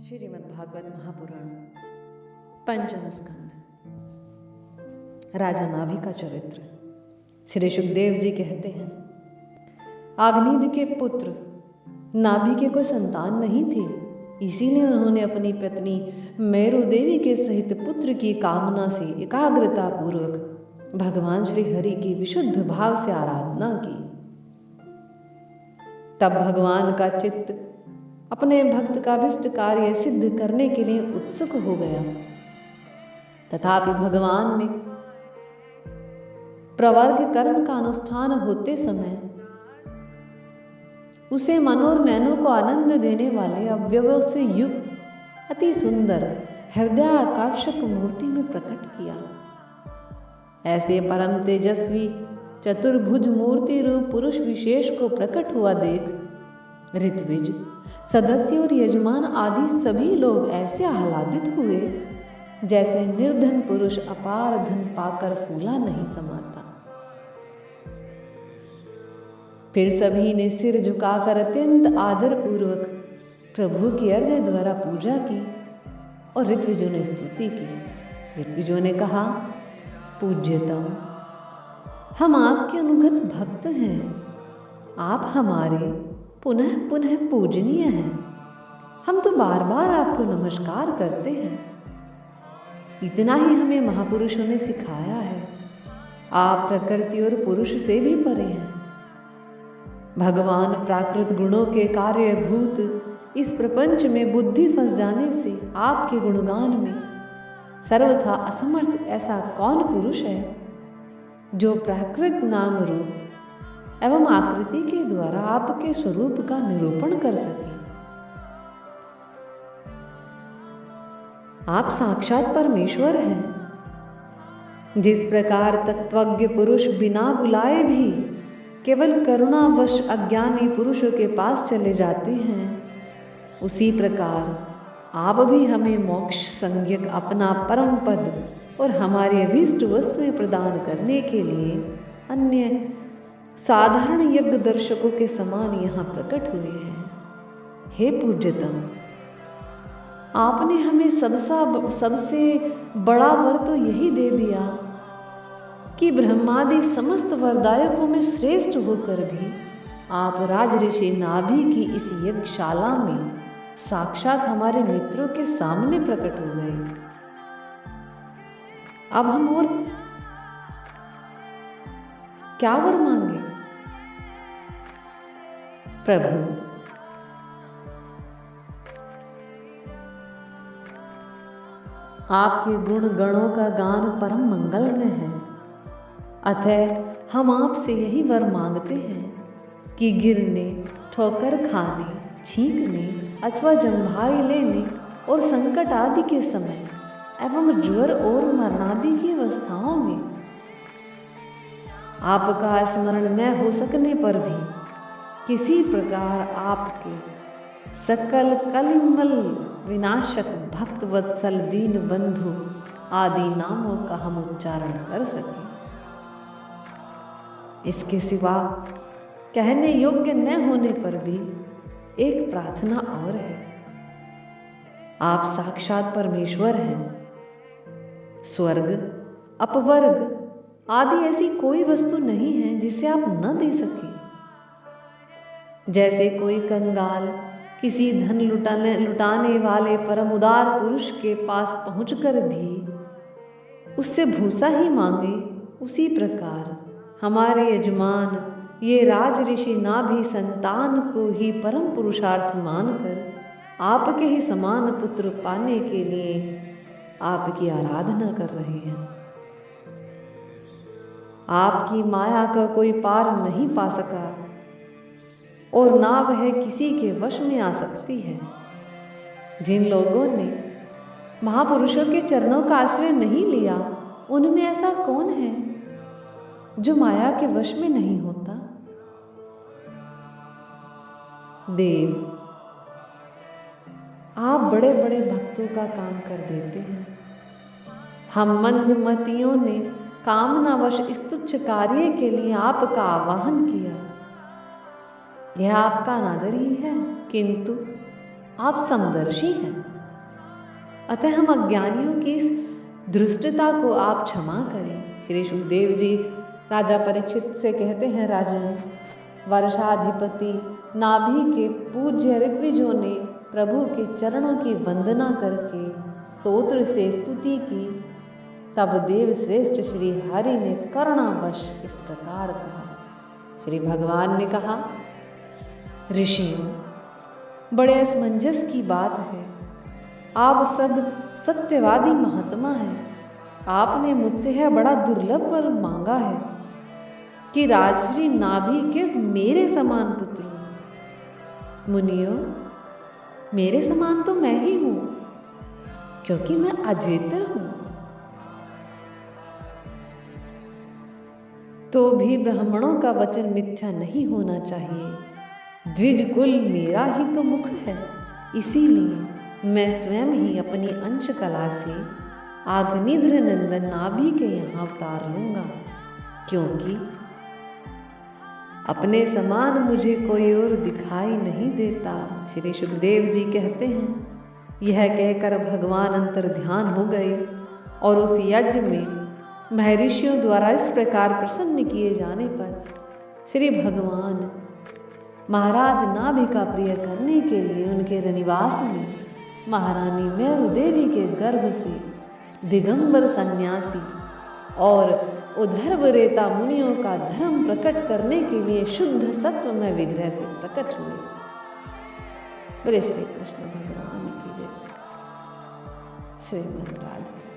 श्रीमद्भागवत महापुराण पंचम स्कंध। राजा नाभि का चरित्र। श्री सुखदेव जी कहते हैं, आग्निद के पुत्र नाभि के कोई संतान नहीं थी, इसीलिए उन्होंने अपनी पत्नी मेरु देवी के सहित पुत्र की कामना से एकाग्रता पूर्वक भगवान श्री हरि की विशुद्ध भाव से आराधना की। तब भगवान का चित्त अपने भक्त का अभिष्ट कार्य सिद्ध करने के लिए उत्सुक हो गया। तथापि भगवान ने प्रवर्ग कर्म का अनुष्ठान होते समय उसे मन और नैनों को आनंद देने वाले अवयवों से युक्त अति सुंदर हृदयाकर्षक मूर्ति में प्रकट किया। ऐसे परम तेजस्वी चतुर्भुज मूर्ति रूप पुरुष विशेष को प्रकट हुआ देख ऋत्विज, सदस्य और यजमान आदि सभी लोग ऐसे आह्लादित हुए जैसे निर्धन पुरुष अपार धन पाकर फूला नहीं समाता। फिर सभी ने सिर झुकाकर अत्यंत आदर पूर्वक प्रभु की अर्घ्य द्वारा पूजा की और ऋत्विजों ने स्तुति की। ऋत्विजों ने कहा, पूज्यतम, हम आपके अनुगत भक्त हैं, आप हमारे पुनः पुनः पूजनीय हैं। हम तो बार बार आपको नमस्कार करते हैं। इतना ही हमें महापुरुषों ने सिखाया है। आप प्रकृति और पुरुष से भी परे हैं। भगवान प्राकृत गुणों के कार्यभूत इस प्रपंच में बुद्धि फंस जाने से आपके गुणगान में सर्वथा असमर्थ ऐसा कौन पुरुष है जो प्राकृत नाम रूप एवं आकृति के द्वारा आपके स्वरूप का निरूपण कर सके। आप साक्षात परमेश्वर हैं। जिस प्रकार तत्वज्ञ पुरुष बिना बुलाए भी केवल करुणावश अज्ञानी पुरुषों के पास चले जाते हैं, उसी प्रकार आप भी हमें मोक्ष संज्ञक अपना परम पद और हमारी अभीष्ट वस्तुएं प्रदान करने के लिए अन्य साधारण यज्ञ दर्शकों के समान यहाँ प्रकट हुए हैं। हे पूज्यतम, आपने हमें सबसे बड़ा वर तो यही दे दिया कि ब्रह्मादि समस्त वरदायकों में श्रेष्ठ होकर भी आप राजऋषि नाभि की इस यज्ञशाला में साक्षात हमारे मित्रों के सामने प्रकट हो गए। अब हम और क्या वर मांगे? प्रभु, आपके गुण गणों का गान परम मंगलमय है। अतः हम आपसे यही वर मांगते हैं कि गिरने, ठोकर खाने, छींकने अथवा जम्भाई लेने और संकट आदि के समय एवं ज्वर और मरणादि की अवस्थाओं में आपका स्मरण न हो सकने पर भी किसी प्रकार आपके सकल कलिमल विनाशक भक्त वत्सल दीन बंधु आदि नामों का हम उच्चारण कर सकें। इसके सिवा कहने योग्य न होने पर भी एक प्रार्थना और है। आप साक्षात परमेश्वर हैं। स्वर्ग, अपवर्ग आदि ऐसी कोई वस्तु नहीं है जिसे आप न दे सकें। जैसे कोई कंगाल किसी धन लुटाने वाले परम उदार पुरुष के पास पहुंचकर भी उससे भूसा ही मांगे, उसी प्रकार हमारे यजमान ये राजऋषि नाभि संतान को ही परम पुरुषार्थ मानकर आपके ही समान पुत्र पाने के लिए आपकी आराधना कर रहे हैं। आपकी माया का कोई पार नहीं पा सका और ना वह किसी के वश में आ सकती है। जिन लोगों ने महापुरुषों के चरणों का आश्रय नहीं लिया, उनमें ऐसा कौन है जो माया के वश में नहीं होता? देव, आप बड़े बड़े भक्तों का काम कर देते हैं। हम मंदमतियों ने कामनावश इस तुच्छ कार्य के लिए आपका आवाहन किया। यह आपका अनादर ही है, किंतु आप समदर्शी हैं। अतः हम अज्ञानियों की इस धृष्टता को आप क्षमा करें। श्री सुखदेव जी राजा परीक्षित से कहते हैं, राजन, वर्षाधिपति नाभि के पूज्य ऋग्विजों ने प्रभु के चरणों की वंदना करके स्तोत्र से स्तुति की। तब देव श्रेष्ठ श्री हरि ने करुणावश इस प्रकार कहा। श्री भगवान ने कहा, ऋषियों, बड़े असमंजस की बात है। आप सब सत्यवादी महात्मा हैं। आपने मुझसे यह बड़ा दुर्लभ वर मांगा है कि राजश्री नाभि के मेरे समान पुत्र हो। मुनियों, मेरे समान तो मैं ही हूं, क्योंकि मैं अद्वितीय हूं। तो भी ब्राह्मणों का वचन मिथ्या नहीं होना चाहिए। द्विज कुल मेरा ही तो मुख है, इसीलिए मैं स्वयं ही अपनी अंश कला से आग्निध्र नंदन नाभि के यहाँ अवतार लूंगा, क्योंकि अपने समान मुझे कोई और दिखाई नहीं देता। श्री सुखदेव जी कहते हैं, यह कहकर भगवान अंतर ध्यान हो गए और उस यज्ञ में महर्षियों द्वारा इस प्रकार प्रसन्न किए जाने पर श्री भगवान महाराज नाभि का प्रिय करने के लिए उनके रनिवास में महारानी मेरु देवी के गर्भ से दिगंबर सन्यासी और उधर्वरेता मुनियों का धर्म प्रकट करने के लिए शुद्ध सत्व में विग्रह से प्रकट हुए। बोले श्री कृष्ण भगवान की जय। श्रीमद् राधे।